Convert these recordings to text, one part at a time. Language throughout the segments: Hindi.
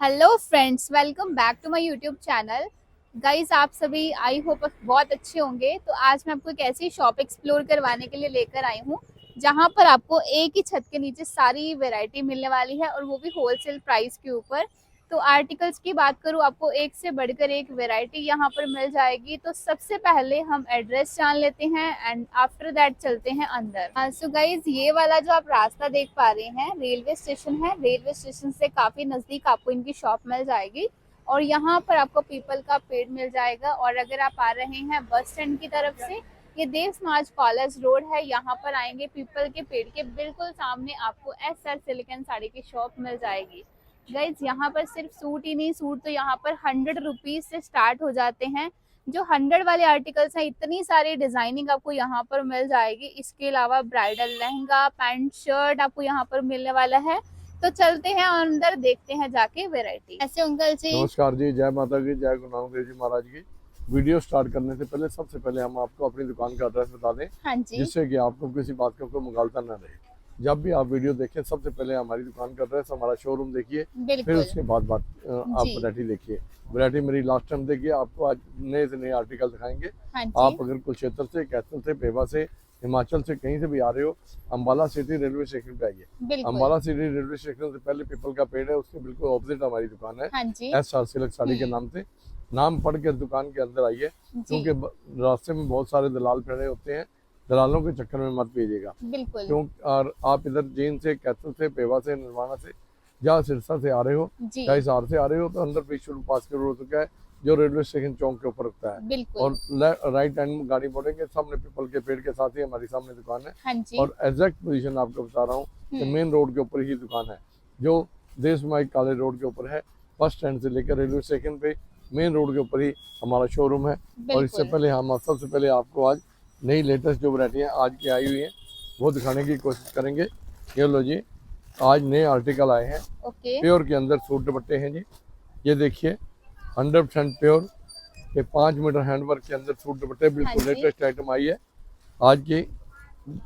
Hello friends, welcome back to my YouTube channel. Guys, आप सभी आई होप बहुत अच्छे होंगे। तो आज मैं आपको एक ऐसी शॉप एक्सप्लोर करवाने के लिए लेकर आई हूँ जहाँ पर आपको एक ही छत के नीचे सारी वैरायटी मिलने वाली है, और वो भी होलसेल प्राइस के ऊपर। तो आर्टिकल्स की बात करूँ, आपको एक से बढ़कर एक वैरायटी यहाँ पर मिल जाएगी। तो सबसे पहले हम एड्रेस जान लेते हैं एंड आफ्टर दैट चलते हैं अंदर। सो गाइज, ये वाला जो आप रास्ता देख पा रहे हैं रेलवे स्टेशन है। रेलवे स्टेशन से काफी नजदीक आपको इनकी शॉप मिल जाएगी, और यहाँ पर आपको पीपल का पेड़ मिल जाएगा। और अगर आप आ रहे हैं बस स्टैंड की तरफ से, ये देव समाज कॉलेज रोड है, यहाँ पर आएंगे पीपल के पेड़ के बिल्कुल सामने आपको SR सिलिकन साड़ी की शॉप मिल जाएगी। गाइज, यहाँ पर सिर्फ सूट ही नहीं, सूट तो यहाँ पर 100 रुपीज से स्टार्ट हो जाते हैं। जो 100 वाले आर्टिकल्स हैं, इतनी सारी डिजाइनिंग आपको यहाँ पर मिल जाएगी। इसके अलावा ब्राइडल लहंगा, पैंट, शर्ट आपको यहाँ पर मिलने वाला है। तो चलते हैं अंदर, देखते हैं जाके वैरायटी। ऐसे अंकल जी, नमस्कार जी, जय माता की, जय गुरु नानक देव जी महाराज की। वीडियो स्टार्ट करने से पहले सबसे पहले हम आपको अपनी दुकान का एड्रेस बता दें, हाँ जी, जिससे कि आपको किसी बात का कोई मुगालता न रहे। जब भी आप वीडियो देखें, सबसे पहले हमारी दुकान का एड्रेस, हमारा शोरूम देखिए, फिर उसके बाद आप जी, वैरायटी देखिए। वैरायटी मेरी लास्ट टाइम देखिए, आपको आज नए से नए आर्टिकल दिखाएंगे। हाँ आप जी, अगर कुरुक्षेत्र से, कैथल से, पेवा से, हिमाचल से कहीं से भी आ रहे हो, अम्बाला सिटी रेलवे स्टेशन पे आइए। बिल्कुल, अम्बाला सिटी रेलवे स्टेशन से पहले पीपल का पेड़ है, उसके बिल्कुल ऑपोजिट हमारी दुकान है, हाँ जी, SR सिल्क साड़ी के नाम से। नाम पढ़ के दुकान के अंदर आइए, जी, क्योंकि रास्ते में बहुत सारे दलाल खड़े होते हैं। दलालों के चक्कर में मत पीजिएगा। बिल्कुल, क्यों? और आप इधर जीन से, कैथल से, पेवा से, निर्वाणा से, या सिरसा से आ रहे हो, जी, या हिसार से आ रहे हो, तो अंदर पीछे पास के रोड चुका है, जो रेलवे स्टेशन चौक के ऊपर रखता है। बिल्कुल, और राइट हैंड में गाड़ी बढ़ेंगे, सामने पीपल के पेड़ के साथ ही हमारी सामने दुकान है। हाँ जी, और एग्जैक्ट पोजीशन आपको बता रहा हूँ कि मेन रोड के ऊपर ही दुकान है, जो देश माइक काले रोड के ऊपर है। बस स्टैंड से लेकर रेलवे स्टेशन पे मेन रोड के ऊपर ही हमारा शोरूम है। और इससे बिल्कुल, पहले हम सबसे पहले आपको आज नई लेटेस्ट जो वैरायटियाँ आज की आई हुई हैं वो दिखाने की कोशिश करेंगे। ये लो जी, आज नए आर्टिकल आए हैं, ओके, प्योर के अंदर सूट दुपट्टे हैं जी। ये देखिए, 100% प्योर के 5 मीटर हैंडवर्क के अंदर सूट दुपट्टे, हाँ बिल्कुल जी, लेटेस्ट आइटम आई है आज की।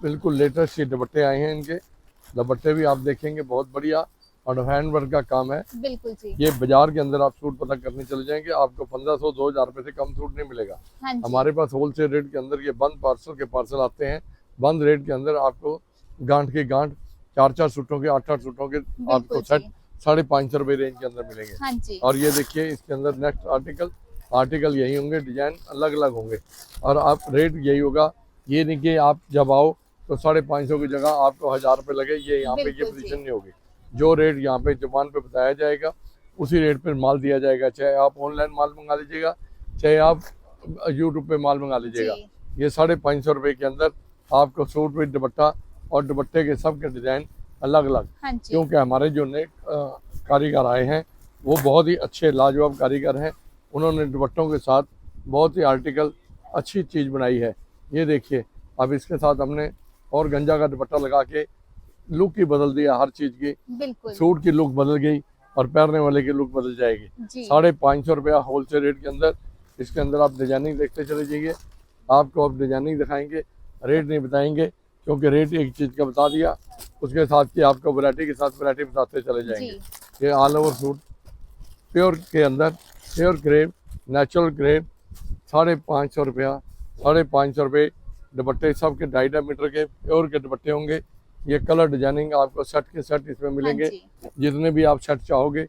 बिल्कुल लेटेस्ट ये दुपट्टे आए हैं। इनके दुपट्टे भी आप देखेंगे बहुत बढ़िया, और हैंडवर्क का काम है। बिल्कुल जी, ये बाजार के अंदर आप सूट पता करने चले जाएंगे, आपको 1500-2000 रुपए से कम सूट नहीं मिलेगा। हाँ जी, हमारे पास होलसेल रेट के अंदर ये बंद पार्सल के पार्सल आते हैं। बंद रेट के अंदर आपको गांठ के गांठ 4-4 सूटों के, 8-8 सूटों के आपको बिल्कुल सेट जी, 550 रुपये रेंज के अंदर मिलेंगे। हाँ जी, और ये देखिए, इसके अंदर नेक्स्ट आर्टिकल यही होंगे, डिजाइन अलग अलग होंगे, और आप रेट यही होगा। ये नहीं कि आप जब आओ तो 550 की जगह आपको 1000 रुपये लगे, ये यहाँ पे ये बिल्कुल पोजीशन जी, नहीं होगी। जो रेट यहाँ पे दुकान पे बताया जाएगा, उसी रेट पर माल दिया जाएगा। चाहे आप ऑनलाइन माल मंगा लीजिएगा, चाहे आप यूट्यूब पे माल मंगा लीजिएगा। जी, ये 550 रुपये के अंदर आपको सूट विद दुपट्टा, और दुपट्टे के सब के डिजाइन अलग अलग। हाँ जी, क्योंकि हमारे जो नए कारीगर आए हैं वो बहुत ही अच्छे लाजवाब कारीगर हैं। उन्होंने दुपट्टों के साथ बहुत ही आर्टिकल अच्छी चीज़ बनाई है। ये देखिए, अब इसके साथ हमने और गंजा का दुपट्टा लगा के लुक ही बदल दिया हर चीज़ की। बिल्कुल, सूट की लुक बदल गई और पहनने वाले की लुक बदल जाएगी। जी, 550 रुपया होलसेल रेट के अंदर। इसके अंदर आप डिजाइनिंग देखते चले जाइए, आपको अब डिजाइनिंग दिखाएंगे, रेट नहीं बताएंगे, क्योंकि रेट एक चीज़ का बता दिया, उसके साथ की आपको वैरायटी के साथ वैरायटी बताते चले जाएंगे। जी, ये ऑल ओवर सूट प्योर के अंदर, प्योर क्रेप, नेचुरल क्रेप, 550 रुपया, 550 रुपये। दुपट्टे सब के 2.5 मीटर के प्योर के दुपट्टे होंगे। ये कलर डिजाइनिंग आपको सेट के सेट इसमें हाँ मिलेंगे। जी, जितने भी आप सेट चाहोगे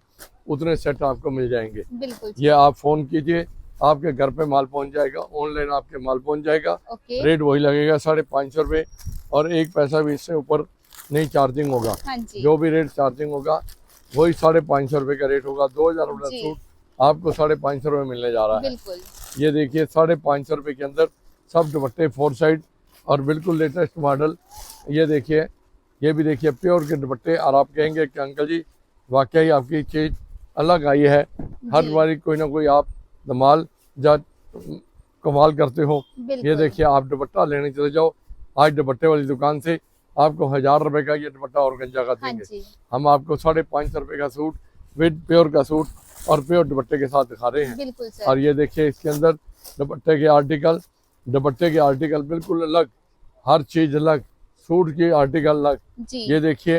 उतने सेट आपको मिल जाएंगे। बिल्कुल जी, ये आप फ़ोन कीजिए, आपके घर पे माल पहुंच जाएगा, ऑनलाइन आपके माल पहुंच जाएगा। ओके, रेट वही लगेगा 550 रुपये, और एक पैसा भी इससे ऊपर नहीं चार्जिंग होगा। हाँ जी, जो भी रेट चार्जिंग होगा वही 550 रुपये का रेट होगा। 2000 रुपये जी, सूट आपको 550 रुपये मिलने जा रहा है। बिल्कुल, ये देखिए, 550 रुपये के अंदर सब दुपट्टे 4 साइड और बिल्कुल लेटेस्ट मॉडल। ये देखिए, ये भी देखिए प्योर के दुपट्टे। और आप कहेंगे कि अंकल जी वाकई आपकी चीज़ अलग आई है, हर जी, बारी कोई ना कोई आप धमाल या कमाल करते हो। ये बिल्कुल, देखिए, आप दुपट्टा लेने चले जाओ, आज दुपट्टे वाली दुकान से आपको 1000 रुपये का ये दुपट्टा और गंजा का हाँ देंगे। जी, हम आपको 550 रुपये का सूट विद प्योर का सूट और प्योर दुपट्टे के साथ दिखा रहे हैं। बिल्कुल और सर, ये देखिए, इसके अंदर दुपट्टे के आर्टिकल बिल्कुल अलग, हर चीज़ अलग, सूट की आर्टिकल अलग। जी, ये देखिए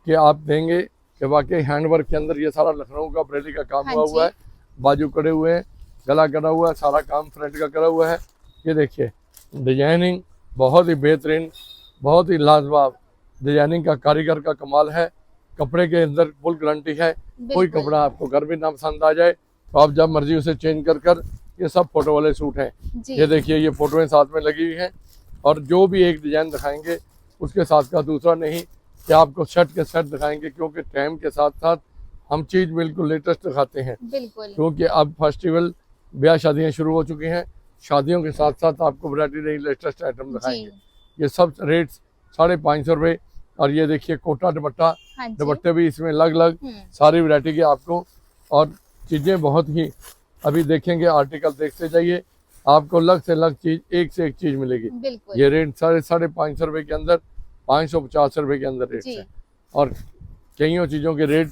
कि आप देंगे कि वाकई हैंडवर्क के अंदर ये सारा लखनऊ का बरेली का काम हाँ हुआ हुआ जी। है। बाजू कड़े हुए हैं, गला कटा हुआ है, सारा काम फ्रंट का करा हुआ है। ये देखिए डिजाइनिंग बहुत ही बेहतरीन, बहुत ही लाजवाब डिजाइनिंग का कारीगर का कमाल है। कपड़े के अंदर फुल गारंटी है। कोई बिल्कुल। कपड़ा आपको घर भी ना पसंद आ जाए तो आप जब मर्जी उसे चेंज कर ये सब फोटो वाले सूट हैं। जी। ये देखिए ये फोटोएं साथ में लगी हुई हैं और जो भी एक डिजाइन दिखाएंगे उसके साथ का दूसरा नहीं कि आपको सेट के सेट दिखाएंगे, क्योंकि टाइम के साथ साथ हम चीज़ बिल्कुल लेटेस्ट दिखाते हैं। बिल्कुल। क्योंकि अब फेस्टिवल ब्याह शादियाँ शुरू हो चुकी हैं, शादियों के साथ साथ आपको वैरायटी नहीं लेटेस्ट आइटम दिखाएंगे। ये सब रेट 550 रुपये। और ये देखिए कोटा दुपट्टा, हाँ जी। दुपट्टे भी इसमें अलग सारी वैरायटी के आपको, और चीज़ें बहुत ही अभी देखेंगे, आर्टिकल देखते जाइए, आपको अलग से अलग चीज़, एक से एक चीज़ मिलेगी। बिल्कुल। ये रेट 550 रुपये के अंदर, 550 रुपये के अंदर रेट है। और कईयों चीज़ों के रेट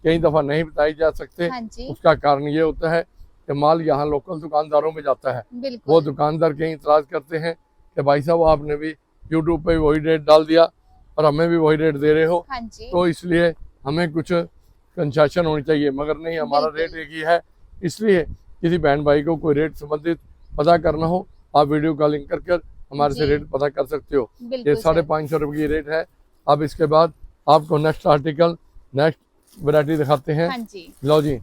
कई दफ़ा नहीं बताई जा सकते। हाँ जी। उसका कारण ये होता है कि माल यहाँ लोकल दुकानदारों में जाता है। बिल्कुल। वो दुकानदार कहीं इतराज़ करते हैं कि भाई साहब आपने भी यूट्यूब पे वही रेट डाल दिया और हमें भी वही रेट दे रहे हो, हाँ जी। तो इसलिए हमें कुछ कंसेशन होनी चाहिए। मगर नहीं, हमारा रेट एक ही है। इसलिए किसी बहन भाई को कोई रेट संबंधित पता करना हो, आप वीडियो कॉलिंग कर हमारे से रेट पता कर सकते हो। ये 550 रुपये की रेट है। अब इसके बाद आपको नेक्स्ट आर्टिकल, नेक्स्ट वैरायटी दिखाते हैं। हाँ जी। लो जी,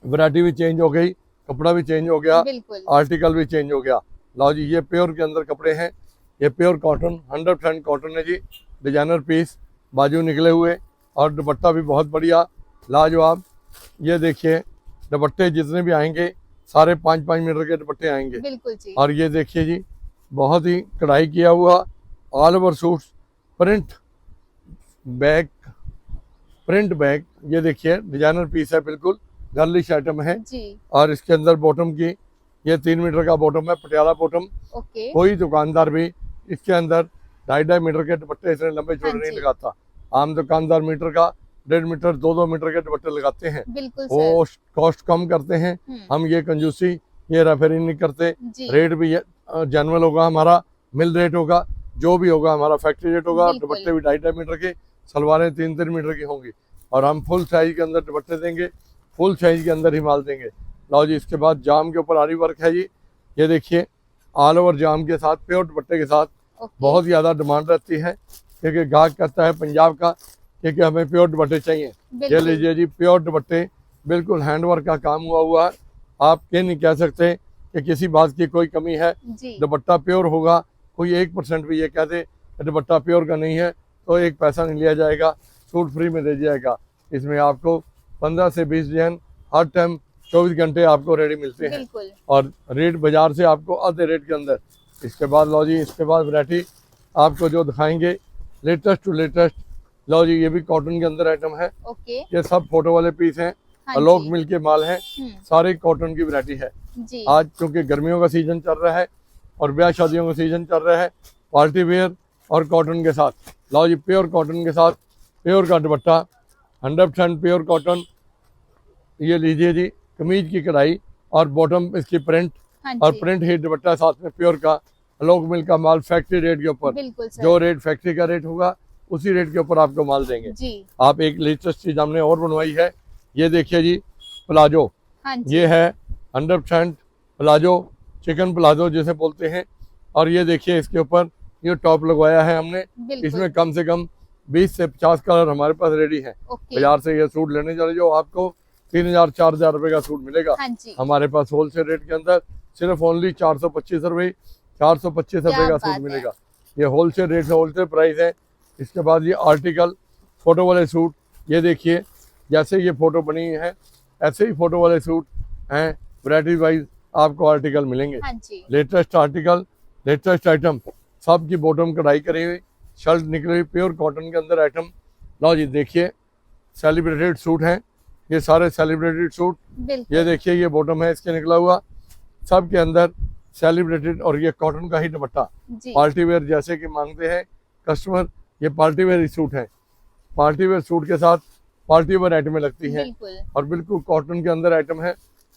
वैरायटी भी चेंज हो गई, कपड़ा भी चेंज हो गया, बिल्कुल। आर्टिकल भी चेंज हो गया। लो जी, ये प्योर के अंदर कपड़े हैं। ये प्योर कॉटन, 100% कॉटन है जी। डिजाइनर पीस, बाजू निकले हुए और दुपट्टा भी बहुत बढ़िया लाजवाब। ये देखिए दुपट्टे जितने भी आएंगे सारे 5-5 मीटर के दुपट्टे आएंगे। बिल्कुल जी। और ये देखिए जी बहुत ही कढ़ाई किया हुआ all over suits, print bag, print bag. ये देखिए डिजाइनर पीस है, बिल्कुल गर्लिश आइटम है जी। और इसके अंदर बॉटम की ये 3 मीटर का बॉटम है, पटियाला बॉटम। ओके। कोई दुकानदार भी इसके अंदर 2.5 मीटर के दुपट्टे इतने लंबे चौड़े नहीं लगाता। आम दुकानदार मीटर का 1.5 मीटर 2-2 मीटर के दुपट्टे लगाते हैं, बिल्कुल वो कॉस्ट कम करते हैं। हम ये कंजूसी, ये रेफरिंग नहीं करते। रेट भी जनरल होगा, हमारा मिल रेट होगा, जो भी होगा हमारा फैक्ट्री रेट होगा। दुपट्टे भी 2.5 मीटर के, सलवारें 3-3 मीटर की होंगी और हम फुल साइज के अंदर दुपट्टे देंगे, फुल साइज के अंदर ही माल देंगे। लो जी, इसके बाद जाम के ऊपर आरी वर्क है जी। ये देखिए ऑल ओवर जाम के साथ, प्योर दुपट्टे के साथ बहुत ज़्यादा डिमांड रहती है, क्योंकि गाहक कहता है पंजाब का क्योंकि हमें प्योर दुपट्टे चाहिए। ये लीजिए जी, प्योर दुपट्टे, बिल्कुल हैंडवर्क का काम हुआ है। आप ये नहीं कह सकते कि किसी बात की कोई कमी है। दुपट्टा प्योर होगा, कोई 1% भी ये कह दे कि दुपट्टा प्योर का नहीं है तो 1 पैसा नहीं लिया जाएगा, सूट फ्री में दे जाएगा। इसमें आपको 15 से 20 डिजाइन हर टाइम 24 घंटे आपको रेडी मिलते हैं और रेट बाजार से आपको आधे रेट के अंदर। इसके बाद लो जी, इसके बाद वैरायटी आपको जो दिखाएंगे लेटेस्ट टू लेटेस्ट। लो जी, ये भी कॉटन के अंदर आइटम है। ये सब फोटो वाले पीस हैं, अलोक मिल के माल है, सारे कॉटन की वैरायटी है। आज क्योंकि गर्मियों का सीजन चल रहा है और ब्याह शादियों का सीजन चल रहा है, पार्टी वेयर और कॉटन के साथ। लो जी, प्योर कॉटन के साथ प्योर का दुपट्टा, 100% प्योर कॉटन। ये लीजिए जी, कमीज की कढ़ाई और बॉटम इसकी प्रिंट, और प्रिंट ही दुपट्टा साथ में प्योर का, अलोक मिल का माल, फैक्ट्री रेट के ऊपर। जो रेट फैक्ट्री का रेट होगा उसी रेट के ऊपर आपको माल देंगे जी। आप एक लेटेस्ट चीज हमने और बनवाई है। ये देखिए जी, प्लाजो। ये है 100% प्लाजो, चिकन प्लाजो जिसे बोलते हैं। और ये देखिए इसके ऊपर ये टॉप लगवाया है हमने। इसमें कम से कम 20 से 50 कलर हमारे पास रेडी है। बाजार से ये सूट लेने चले जाओ, आपको 3000-4000 रुपए का सूट मिलेगा। हमारे पास होलसेल रेट के अंदर सिर्फ ओनली 425 रुपये, 425 रुपये का सूट मिलेगा। ये होलसेल रेट है, होलसेल प्राइस है। इसके बाद ये आर्टिकल फोटो वाले सूट, ये देखिए जैसे ये फोटो बनी है ऐसे ही फोटो वाले सूट हैं, वैरायटी वाइज आपको आर्टिकल मिलेंगे। लेटेस्ट आर्टिकल, लेटेस्ट आइटम, सब की बॉटम कढ़ाई करी हुई, शर्ट निकली हुई, प्योर कॉटन के अंदर आइटम। लो जी, देखिए सेलिब्रेटेड सूट हैं, ये सारे सेलिब्रेटेड सूट। ये देखिए ये बॉटम है इसके निकला हुआ, सब के अंदर सेलिब्रेटेड, और ये कॉटन का ही दुपट्टा। पार्टी वेयर जैसे कि मांगते हैं कस्टमर, ये पार्टी वेयर सूट है। पार्टी वेयर सूट के साथ पार्टी वेयर आइटमें लगती हैं और बिल्कुल कॉटन के अंदर आइटम है,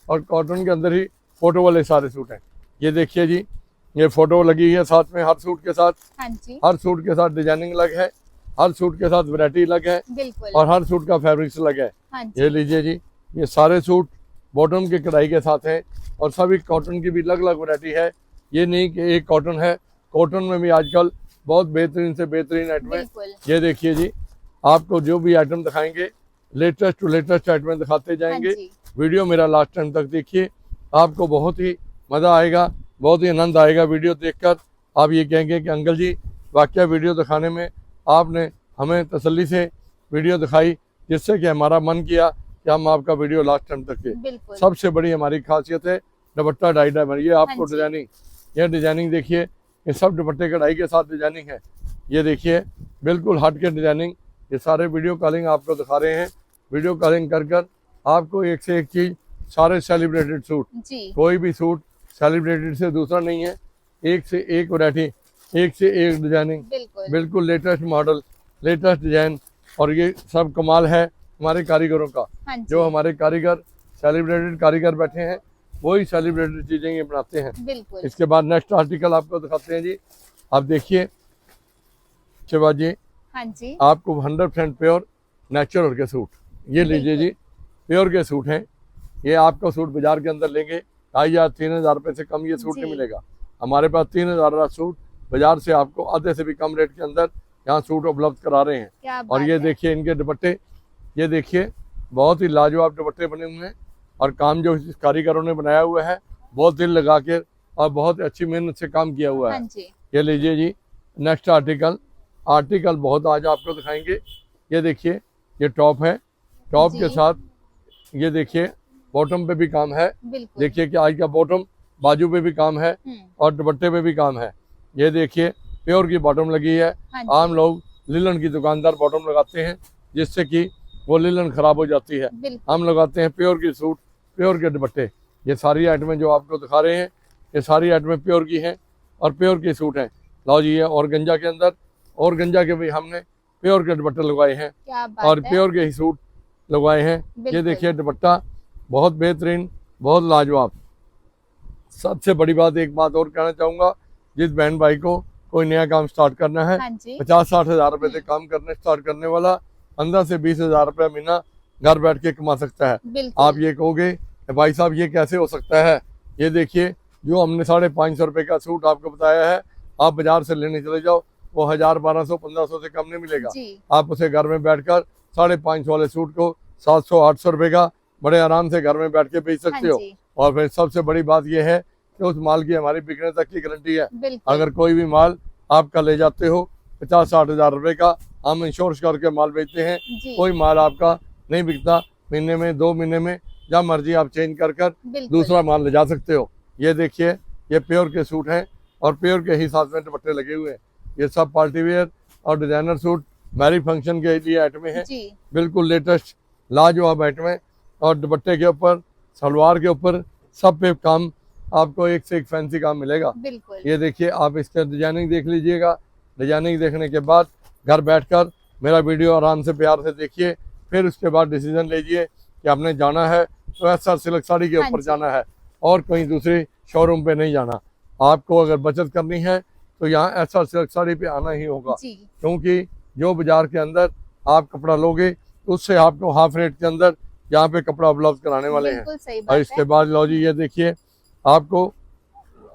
और कॉटन के अंदर ही फोटो वाले सारे सूट हैं। ये देखिए जी, ये फोटो लगी है साथ में हर सूट के साथ। हर सूट के साथ डिजाइनिंग अलग है, हर सूट के साथ वैरायटी अलग है बिल्कुल। और हर सूट का फैब्रिक्स अलग है। हाँ जी। ये लीजिए जी, ये सारे सूट बॉटम की कढ़ाई के साथ हैं और सभी कॉटन की भी अलग अलग वैरायटी है। ये नहीं कि एक कॉटन है, कॉटन में भी आजकल बहुत बेहतरीन से बेहतरीन आइटम है। बिल्कुल। ये देखिए जी, आपको जो भी आइटम दिखाएंगे लेटेस्ट टू लेटेस्ट आइटम दिखाते जाएंगे। हाँ जी। वीडियो मेरा लास्ट टाइम तक देखिए, आपको बहुत ही मज़ा आएगा, बहुत ही आनंद आएगा वीडियो देखकर। आप ये कहेंगे कि अंकल जी वाकई वीडियो दिखाने में आपने हमें तसल्ली से वीडियो दिखाई, जिससे कि हमारा मन किया कि हम आपका वीडियो लास्ट टाइम तक के। बिल्कुल। सबसे बड़ी हमारी खासियत है दुपट्टा डाई डायमंड। ये आपको हाँ जी। डिजाइनिंग, ये डिजाइनिंग देखिए, ये सब दुपट्टे कढ़ाई के साथ डिजाइनिंग है। ये देखिए बिल्कुल हट के डिजाइनिंग। ये सारे वीडियो कॉलिंग आपको दिखा रहे हैं। वीडियो कॉलिंग कर कर आपको एक से एक चीज़, सारे सेलिब्रेटेड सूट, जी। कोई भी सूट सेलिब्रेटेड से दूसरा नहीं है। एक से एक वैरायटी, एक से एक डिजाइनिंग, बिल्कुल। बिल्कुल लेटेस्ट मॉडल, लेटेस्ट डिजाइन। और ये सब कमाल है हमारे कारीगरों का। हाँ जी। जो हमारे कारीगर, सेलिब्रेटेड कारीगर बैठे हैं, वही सेलिब्रेटेड चीज़ें ये बनाते हैं। बिल्कुल। इसके बाद नेक्स्ट आर्टिकल आपको दिखाते हैं जी। आप देखिए शिवा जी, हाँ जी। आपको 100% प्योर नेचुरल के सूट, ये लीजिए जी, प्योर के सूट हैं। ये आपको सूट बाजार के अंदर लेंगे 2,500-3,000 रुपये से कम ये सूट नहीं जी। मिलेगा। हमारे पास 3,000 का सूट बाजार से आपको आधे से भी कम रेट के अंदर यहाँ सूट उपलब्ध करा रहे हैं। क्या और बात ये है। देखिए इनके दुपट्टे, ये देखिए बहुत ही लाजवाब दुपट्टे बने हुए हैं। और काम जो इस कारीगरों ने बनाया हुआ है, बहुत दिल लगा के और बहुत अच्छी मेहनत से काम किया हुआ है। हाँ जी। ये लीजिए जी, नेक्स्ट आर्टिकल बहुत आज आपको दिखाएंगे। ये देखिए, ये टॉप है, टॉप के जी। साथ ये देखिए बॉटम पे भी काम है। बिल्कुल। देखिए कि आज का बॉटम बाजू पे भी काम है और दुपट्टे पे भी काम है। ये देखिए प्योर की बॉटम लगी है। हाँ जी। आम लोग लिलन की दुकानदार बॉटम लगाते हैं, जिससे कि वो लिलन खराब हो जाती है। बिल्कुल। हम लगाते हैं प्योर की सूट, प्योर के दुपट्टे। ये सारी आइटमें जो आपको दिखा रहे हैं, ये सारी आइटमें प्योर की हैं और प्योर के सूट हैं। लो जी, ये ऑर्गेंजा के अंदर, ऑर्गेंजा के भी हमने प्योर के दुपट्टे लगवाए हैं क्या बात और है। प्योर के ही सूट लगवाए हैं। ये बिल्कुल। देखिए दुपट्टा बहुत बेहतरीन, बहुत लाजवाब। सबसे बड़ी बात, एक बात और कहना चाहूँगा, जिस बहन भाई को कोई नया काम स्टार्ट करना है, हाँ जी। 50-60 हज़ार रुपये से काम करने स्टार्ट करने वाला 15 से 20 हज़ार रुपये महीना घर बैठ के कमा सकता है। बिल्कुल। आप ये कहोगे कि भाई साहब ये कैसे हो सकता है? ये देखिए, जो हमने 550 रुपये का सूट आपको बताया है, आप बाजार से लेने चले जाओ, वो 1000, 1200, 1500 से कम नहीं मिलेगा। जी। आप उसे घर में बैठकर 550 वाले सूट को 700-800 रुपये का बड़े आराम से घर में बैठ के बेच हाँ सकते हो। जी। और फिर सबसे बड़ी बात यह है कि उस माल की हमारी बिकने तक की गारंटी है। बिल्कुल। अगर कोई भी माल आपका ले जाते हो 50-60 हज़ार रुपये का, हम इंश्योरेंस करके माल बेचते हैं। जी। कोई माल आपका नहीं बिकता, महीने में 2 महीने में जब मर्जी आप चेंज कर बिल्कुल। दूसरा माल ले जा सकते हो। ये देखिए, ये प्योर के सूट हैं और प्योर के ही साथ में दुपट्टे लगे हुए हैं। ये सब पार्टी वेयर और डिजाइनर सूट मैरिज फंक्शन के लिए आइटमें हैं। जी। बिल्कुल लेटेस्ट लाजवाब आइटमें। और दुपट्टे के ऊपर, सलवार के ऊपर, सब पे काम आपको एक से एक फैंसी काम मिलेगा। बिल्कुल। ये देखिए, आप इसका डिजाइनिंग देख लीजिएगा। डिजाइनिंग देखने के बाद घर बैठकर मेरा वीडियो आराम से प्यार से देखिए, फिर उसके बाद डिसीजन लीजिए कि आपने जाना है तो एसआर सिल्क साड़ी के हाँ ऊपर जी। जाना है और कहीं दूसरी शोरूम पे नहीं जाना। आपको अगर बचत करनी है तो यहाँ एसआर सिल्क साड़ी पे आना ही होगा, जी। क्योंकि जो बाजार के अंदर आप कपड़ा लोगे उससे आपको हाफ रेट के अंदर यहाँ पे कपड़ा उपलब्ध कराने वाले हैं। बिल्कुल सही और बात इसके है। बाद लो जी, ये देखिए आपको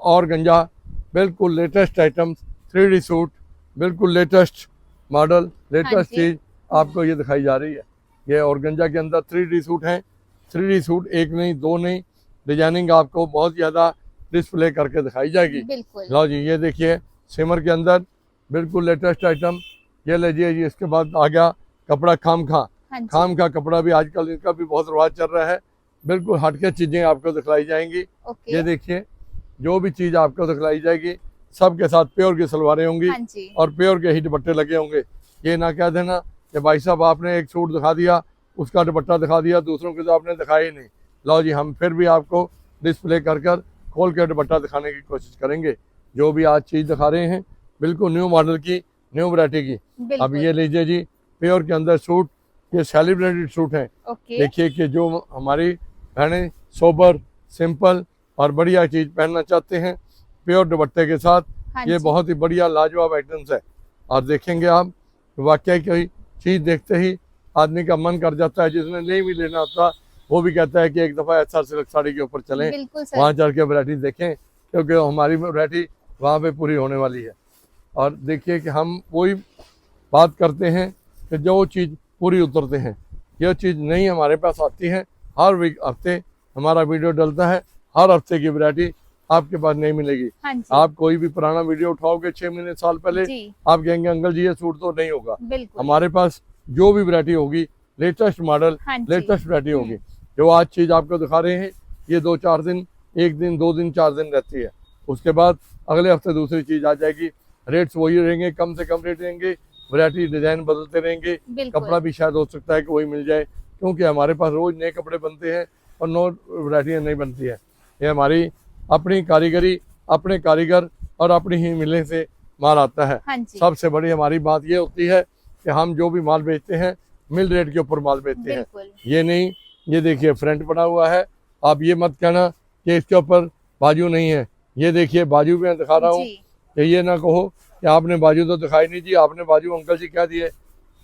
और गंजा बिल्कुल लेटेस्ट आइटम्स, 3D सूट, बिल्कुल लेटेस्ट मॉडल, लेटेस्ट जी। चीज़ आपको ये दिखाई जा रही है। ये ऑर्गेन्जा के अंदर 3D सूट हैं। 3D सूट एक नहीं, दो नहीं, डिजाइनिंग आपको बहुत ज़्यादा डिस्प्ले करके दिखाई जाएगी। बिल्कुल। लो जी, ये देखिए सिमर के अंदर बिल्कुल लेटेस्ट आइटम। ये लीजिए जी, इसके बाद आ गया कपड़ा खामखा। हाँ जी। खाम का कपड़ा भी आजकल इनका भी बहुत रिवाज चल रहा है। बिल्कुल हटके चीज़ें आपको दिखलाई जाएंगी। ओके। ये देखिए, जो भी चीज़ आपको दिखलाई जाएगी सबके साथ प्योर की सलवारें होंगी हाँ जी। और प्योर के ही दुपट्टे लगे होंगे। ये ना कह देना कि भाई साहब आपने एक सूट दिखा दिया, उसका दुपट्टा दिखा दिया, दूसरों के तो आपने दिखाया ही नहीं। लो जी, हम फिर भी आपको डिस्प्ले कर कर खोल के दुपट्टा दिखाने की कोशिश करेंगे। जो भी आज चीज़ दिखा रहे हैं बिल्कुल न्यू मॉडल की, न्यू वैरायटी की। अब बिल्कुल। ये लीजिए जी, प्योर के अंदर सूट, ये सेलिब्रेटेड सूट हैं। ओके। देखिए कि जो हमारी बहनें सोबर, सिंपल और बढ़िया चीज़ पहनना चाहते हैं प्योर दुपट्टे के साथ, हाँ ये जी। बहुत ही बढ़िया लाजवाब आइटम्स है। और देखेंगे आप वाकई कोई चीज़ देखते ही आदमी का मन कर जाता है। जिसने नहीं भी लेना होता वो भी कहता है कि एक दफ़ा एसआर सिल्क साड़ी के ऊपर चलें, बिल्कुल सर। वहाँ चल के वैरायटी देखें, क्योंकि हमारी वैरायटी वहाँ पे पूरी होने वाली है। और देखिए कि हम वही बात करते हैं कि जो चीज़ पूरी उतरते हैं, यह चीज़ नहीं हमारे पास आती है। हर हफ्ते हमारा वीडियो डलता है, हर हफ्ते की वैरायटी आपके पास नहीं मिलेगी। हाँ जी। आप कोई भी पुराना वीडियो उठाओगे 6 महीने साल पहले, जी। आप कहेंगे अंकल जी ये सूट तो नहीं होगा। बिल्कुल। हमारे पास जो भी वैरायटी होगी, लेटेस्ट मॉडल, हाँ जी। लेटेस्ट वैरायटी होगी। जो आज चीज़ आपको दिखा रहे हैं, ये 2-4 दिन, 1 दिन, 2 दिन, 4 दिन रहती है। उसके बाद अगले हफ्ते दूसरी चीज़ आ जाएगी। रेट्स वही रहेंगे, कम से कम रेट रहेंगे, वैरायटी डिज़ाइन बदलते रहेंगे, कपड़ा भी शायद हो सकता है कि वही मिल जाए, क्योंकि हमारे पास रोज़ नए कपड़े बनते हैं और नौ वैरायटियाँ नहीं बनती है। ये हमारी अपनी कारीगरी, अपने कारीगर और अपनी ही मिलने से माल आता है। हाँ जी। सबसे बड़ी हमारी बात ये होती है कि हम जो भी माल बेचते हैं मिल रेट के ऊपर माल बेचते हैं। बिल्कुल। ये नहीं, ये देखिए फ्रंट बना हुआ है, आप ये मत कहना कि इसके ऊपर बाजू नहीं है। ये देखिए बाजू भी मैं दिखा रहा हूँ जी। कि ये ना कहो कि आपने बाजू तो दिखाई नहीं जी, आपने बाजू अंकल जी क्या दिए,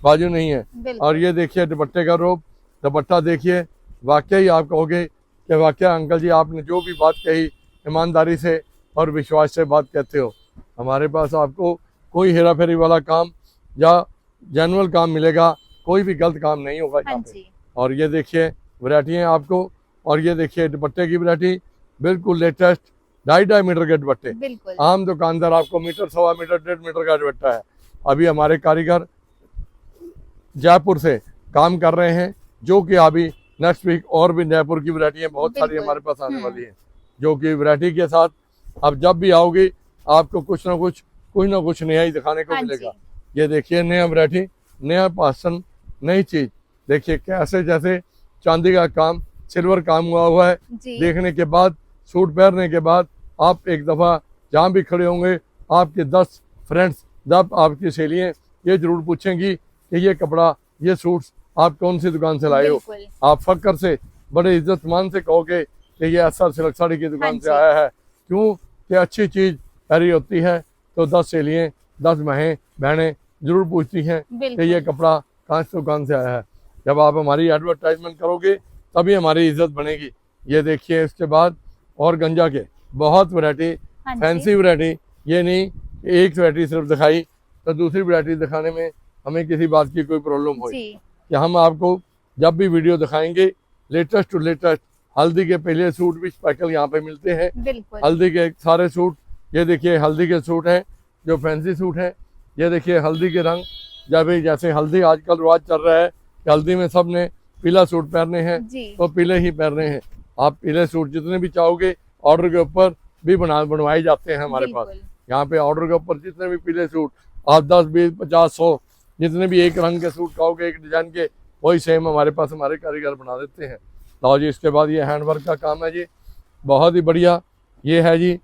बाजू नहीं है। बिल्कुल। और ये देखिए दुपट्टे का रोब, दुपट्टा देखिए, वाकई आप कहोगे कि वाकई अंकल जी आपने जो भी बात कही ईमानदारी से और विश्वास से बात कहते हो। हमारे पास आपको कोई हेरा फेरी वाला काम या जेनुअल काम मिलेगा, कोई भी गलत काम नहीं होगा हाँ यहाँ पे। जी। और ये देखिए वैरायटियाँ आपको, और ये देखिए दुपट्टे की वैरायटी बिल्कुल लेटेस्ट 2.5 मीटर के दुपट्टे। बिल्कुल। आम दुकानदार आपको मीटर, 1.25 मीटर, 1.5 मीटर का दुपट्टा है। अभी हमारे कारीगर जयपुर से काम कर रहे हैं, जो कि अभी नेक्स्ट वीक और भी जयपुर की वैरायटियाँ बहुत सारी बिल्कुल। हमारे पास आने वाली हैं, जो कि वैरायटी के साथ अब जब भी आओगे आपको कुछ ना कुछ नया ही दिखाने को हाँ मिलेगा। जी। ये देखिए नया वैरायटी, नया पासन, नई चीज़। देखिए कैसे जैसे चांदी का काम, सिल्वर काम हुआ है। जी। देखने के बाद, सूट पहनने के बाद आप एक दफ़ा जहाँ भी खड़े होंगे, आपके 10 फ्रेंड्स, 10 आपकी सहेलियाँ ये ज़रूर पूछेंगी कि ये कपड़ा, ये सूट्स आप कौन सी दुकान से लाए हो। बिल्कुल। आप फक्र से, बड़े इज्जतमान से कहोगे कि ये एसआर सिल्क साड़ी की दुकान से हाँ जी। आया है। क्यों कि अच्छी चीज़ पहरी होती है तो 10 सहेलियाँ, 10 बहनें ज़रूर पूछती हैं कि बिल्कुल। ये कपड़ा कहाँ से दुकान से आया है। जब आप हमारी एडवर्टाइजमेंट करोगे तभी हमारी इज्जत बनेगी। ये देखिए इसके बाद और गंजा के बहुत वैरायटी, हाँ जी। Fancy variety. ये नहीं कि एक वैरायटी सिर्फ दिखाई तो दूसरी वैरायटी दिखाने में हमें किसी बात की कोई प्रॉब्लम हो, जी। कि हम आपको जब भी वीडियो दिखाएंगे लेटेस्ट टू लेटेस्ट। हल्दी के पहले सूट भी स्पेशल यहाँ पे मिलते हैं। बिल्कुल। हल्दी के सारे सूट, ये देखिए हल्दी के सूट हैं जो फैंसी सूट हैं। ये देखिए हल्दी के रंग, जब जैसे हल्दी आजकल रिवाज चल रहा है कि हल्दी में सब ने पीला सूट पहनने हैं, जी। तो पीले ही पहनने हैं। आप पीले सूट जितने भी चाहोगे ऑर्डर के ऊपर भी बनवाए जाते हैं हमारे पास। बिल्कुल। यहाँ पे ऑर्डर के ऊपर जितने भी पीले सूट आप 10, 20, 50, 100 जितने भी एक रंग के सूट कहोगे, एक डिजाइन के, वही सेम हमारे पास हमारे कारीगर बना देते हैं। तो जी इसके बाद ये हैंडवर्क का काम है जी, बहुत ही बढ़िया। ये है जी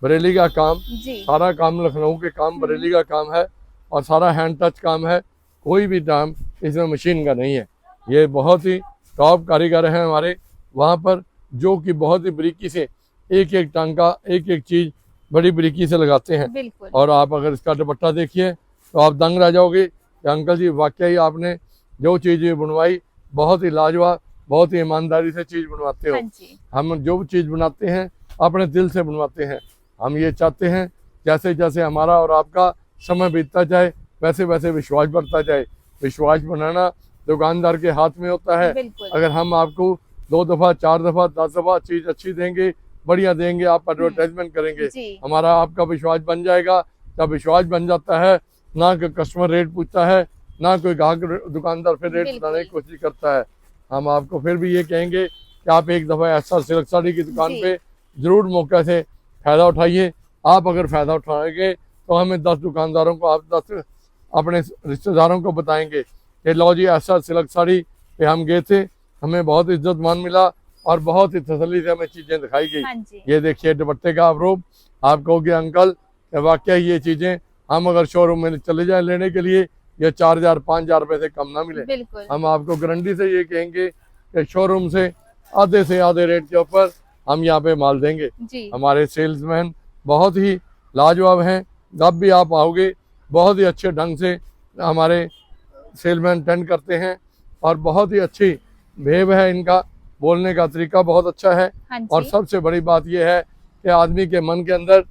बरेली का काम, जी। सारा काम लखनऊ के काम बरेली का काम है और सारा हैंड टच काम है। कोई भी काम इसमें मशीन का नहीं है। ये बहुत ही टॉप कारीगर हैं हमारे वहाँ पर, जो कि बहुत ही बारीकी से एक एक टांका, एक एक चीज़ बड़ी बारीकी से लगाते हैं। बिल्कुल। और आप अगर इसका दुपट्टा देखिए तो आप दंग रह जाओगे कि अंकल जी वाकई आपने जो चीज़ ये बनवाई बहुत ही लाजवाब, बहुत ही ईमानदारी से चीज़ बनवाते हो। हाँ जी। हम जो चीज़ बनाते हैं अपने दिल से बनवाते हैं। हम ये चाहते हैं जैसे जैसे हमारा और आपका समय बीतता जाए वैसे वैसे विश्वास बढ़ता जाए। विश्वास बनाना दुकानदार के हाथ में होता है। बिल्कुल। अगर हम आपको 2 दफ़ा, 4 दफ़ा, 10 दफ़ा चीज़ अच्छी देंगे, बढ़िया देंगे, आप एडवर्टाइजमेंट करेंगे, जी। हमारा आपका विश्वास बन जाएगा। जब विश्वास बन जाता है, ना कोई कस्टमर रेट पूछता है, ना कोई ग्राहक दुकानदार फिर रेट बताने की कोशिश करता है। हम आपको फिर भी ये कहेंगे कि आप एक दफ़ा एसआर सिल्क साड़ी की दुकान जी। पे ज़रूर मौके से फ़ायदा उठाइए। आप अगर फ़ायदा उठाएंगे तो हमें 10 दुकानदारों को, आप 10 अपने रिश्तेदारों को बताएंगे कि लो जी एसआर सिल्क साड़ी पे हम गए थे, हमें बहुत इज्जत मान मिला और बहुत ही तसल्ली से हमें चीज़ें दिखाई गई। हाँ जी। ये देखिए दुपट्टे का अवरोप, आप कहोगे अंकल कि वाकई ये चीज़ें हम अगर शोरूम में चले जाएं लेने के लिए ये 4,000 5,000 रुपये से कम ना मिले। बिल्कुल। हम आपको गारंटी से ये कहेंगे कि शोरूम से आधे रेट के ऊपर हम यहाँ पे माल देंगे। जी। हमारे सेल्समैन बहुत ही लाजवाब हैं। जब भी आप आओगे बहुत ही अच्छे ढंग से हमारे सेलमैन अटेंड करते हैं और बहुत ही अच्छी भेव है इनका, बोलने का तरीका बहुत अच्छा है। हाँ जी। और सबसे बड़ी बात यह है कि आदमी के मन के अंदर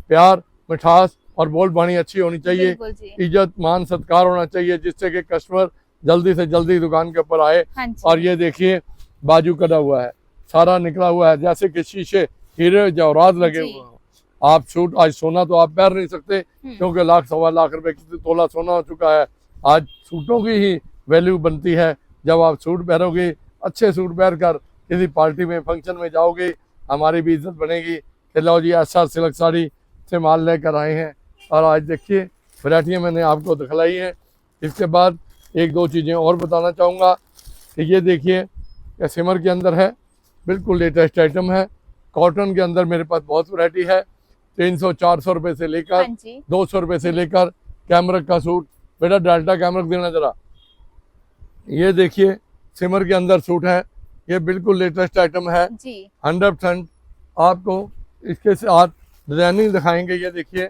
प्यार, मिठास और बोल बाणी अच्छी होनी चाहिए, बिल्कुल जी। इज्जत मान सत्कार होना चाहिए, जिससे कि कस्टमर जल्दी से जल्दी दुकान के ऊपर आए। हाँ जी। और ये देखिए बाजू कटा हुआ है, सारा निकला हुआ है, जैसे कि शीशे हीरे जवाहरात लगे जी। हुए हैं। आप सूट आज सोना तो आप पहन नहीं सकते, क्योंकि लाख सवा लाख रुपए की तोला सोना हो चुका है। आज सूटों की ही वैल्यू बनती है। जब आप सूट पहनोगे, अच्छे सूट पहन कर किसी पार्टी में फंक्शन में जाओगे, हमारी भी इज्जत बनेगी कि लो जी ऐसा सिल्क साड़ी से माल लेकर आए हैं। और आज देखिए वैरायटियाँ मैंने आपको दिखलाई हैं। इसके बाद एक दो चीज़ें और बताना चाहूँगा कि ये देखिए ये सिमर के अंदर है, बिल्कुल लेटेस्ट आइटम है। कॉटन के अंदर मेरे पास बहुत वैरायटी है, 300-400 रुपये से लेकर हाँ जी। 200 रुपये से लेकर कैमरक का सूट। बेटा डाल्टा कैमरक देना जरा। ये देखिए सिमर के अंदर सूट है, ये बिल्कुल लेटेस्ट आइटम है जी। 100%। आपको इसके साथ डिजाइनिंग दिखाएंगे। ये देखिए,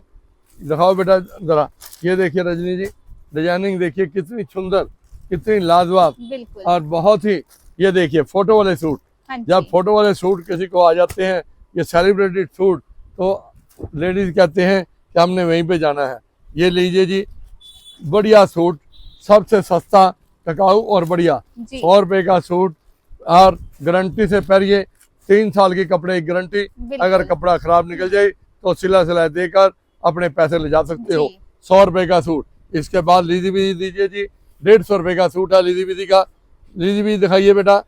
दिखाओ बेटा जरा। ये देखिए रजनी जी, डिजाइनिंग देखिए कितनी सुंदर, कितनी लाजवाब बिल्कुल। और बहुत ही। ये देखिए फोटो वाले सूट, हाँ जब जी। फोटो वाले सूट किसी को आ जाते हैं, ये सेलिब्रेटेड सूट, तो लेडीज कहते हैं कि हमने वहीं पे जाना है। ये लीजिए जी, बढ़िया सूट, सबसे सस्ता, टिकाऊ और बढ़िया, जी। 100 रुपये का सूट और गारंटी से पहनिए। 3 साल की कपड़े की गारंटी, बिल्कुल। अगर कपड़ा खराब निकल जाए तो सिलाई देकर अपने पैसे ले जा सकते हो। जी। 100 रुपये का सूट। इसके बाद लीदी बीदी दीजिए जी, 150 रुपये का सूट है लीदी बीदी का। लीदी बीदी दिखाइए बेटा,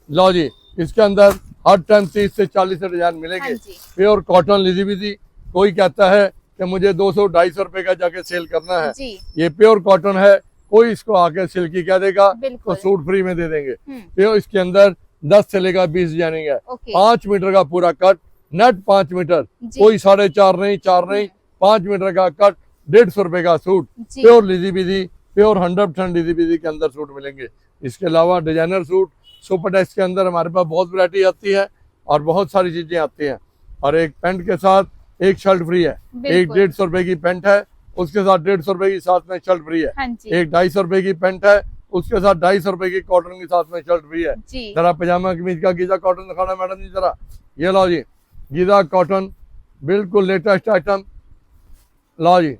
लो जी। इसके अंदर हर टाइम 30 से 40 डिजाइन हाँ मिलेंगे। जी। प्योर कॉटन लीदी बीदी। कोई कहता है कि मुझे 200-250 रुपये का जाके सेल करना है, जी। ये प्योर कॉटन है। कोई इसको आके सिल्की कह देगा तो बिल्कुल। सूट फ्री में दे देंगे। हम्म। प्योर इसके अंदर 10 से लेकर 20 डिजाइनिंग है। ओके। 5 मीटर का पूरा कट, नेट 5 मीटर, जी। कोई 4.5 नहीं, 4 नहीं, 5 मीटर का कट, 150 रुपये का सूट। जी। प्योर लीदी बीदी, प्योर 100% लीदी बीदी के अंदर सूट मिलेंगे। इसके अलावा डिजाइनर सूट, सुपर टेक्स के अंदर हमारे पास बहुत वैरायटी आती है और बहुत सारी चीजें आती हैं। और एक पैंट के साथ एक शर्ट फ्री है। एक बिल्कुल। 150 रुपये की पैंट है, उसके साथ 150 रुपये की साथ में शर्ट फ्री है। हाँ जी। एक 250 रुपये की पैंट है, उसके साथ 250 रुपये की कॉटन के साथ में शर्ट फ्री है। जी। जरा पजामा कमीज का गीजा कॉटन दिखाना मैडम जी जरा। ये लो जी, गीजा कॉटन, बिल्कुल लेटेस्ट आइटम। लो जी,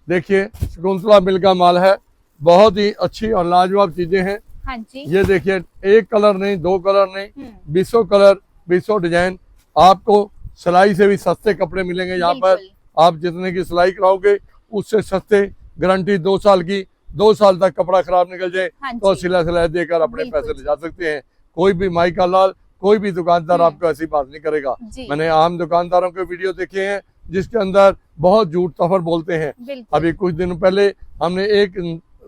देखिए शकुंतला मिल का माल है, बहुत ही अच्छी और लाजवाब चीजें हैं। हाँ जी। ये देखिए, एक कलर नहीं, 2 कलर नहीं, 20 कलर, 20 डिजाइन। आपको सिलाई से भी सस्ते कपड़े मिलेंगे यहाँ पर। बिल्कुल। आप जितने की सिलाई कराओगे उससे सस्ते, गारंटी 2 साल की। 2 साल तक कपड़ा खराब निकल जाए हाँ तो जी। सिलाई देकर अपने बिल्कुल पैसे ले जा सकते हैं। कोई भी माई का लाल, कोई भी दुकानदार आपको ऐसी बात नहीं करेगा। जी। मैंने आम दुकानदारों के वीडियो देखे हैं जिसके अंदर बहुत झूठ तफर बोलते हैं। बिल्कुल। अभी कुछ दिन पहले हमने एक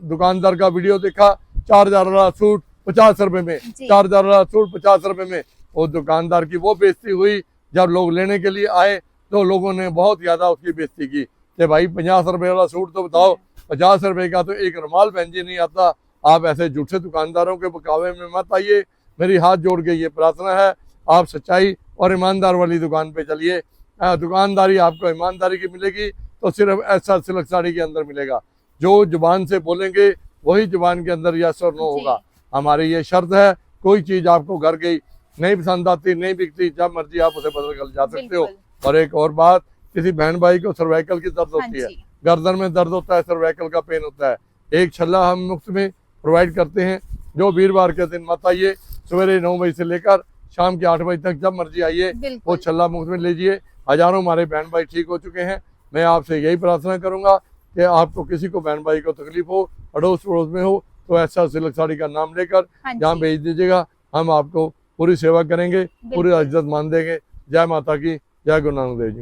दुकानदार का वीडियो देखा, 4000 वाला सूट 50 रुपए में, जी। 4000 वाला सूट 50 रुपए में। वो दुकानदार की वो बेइज्जती हुई। जब लोग लेने के लिए आए तो लोगों ने बहुत ज्यादा उसकी बेइज्जती की कि भाई 50 रुपए वाला सूट तो बताओ, 50 रुपए का तो एक रुमाल पहन जी नहीं आता। आप ऐसे झूठे दुकानदारों के मुकाबले में मत आइए। मेरी हाथ जोड़ के ये प्रार्थना है, आप सच्चाई और ईमानदार वाली दुकान पे चलिए। दुकानदारी आपको ईमानदारी की मिलेगी तो सिर्फ ऐसा सिल्क साड़ी के अंदर मिलेगा। जो जुबान से बोलेंगे वही जुबान के अंदर यस और नो जी। होगा। हमारी ये शर्त है, कोई चीज आपको घर गई नहीं पसंद आती, नहीं बिकती, जब मर्जी आप उसे बदल कर जा सकते हो। बिल्कुल। और एक और बात, किसी बहन भाई को सर्वाइकल की दर्द हाँ होती है, जी। गर्दन में दर्द होता है, सर्वाइकल का पेन होता है, एक छल्ला हम मुफ्त में प्रोवाइड करते हैं। जो वीरवार के दिन मत आइए, सवेरे 9 बजे से लेकर शाम के 8 बजे तक जब मर्जी आइए, वो बिल्कुल। छल्ला मुफ्त में लीजिए। हजारों हमारे बहन भाई ठीक हो चुके हैं। मैं आपसे यही प्रार्थना करूंगा कि आपको किसी को बहन भाई को तकलीफ हो, अड़ोस पड़ोस में हो, तो ऐसा सिल्क साड़ी का नाम लेकर हाँ यहाँ जी। भेज दीजिएगा। हम आपको पूरी सेवा करेंगे, पूरी बिल्कुल। इज्जत मान देंगे। जय माता की, जय गुरु नानक देव जी।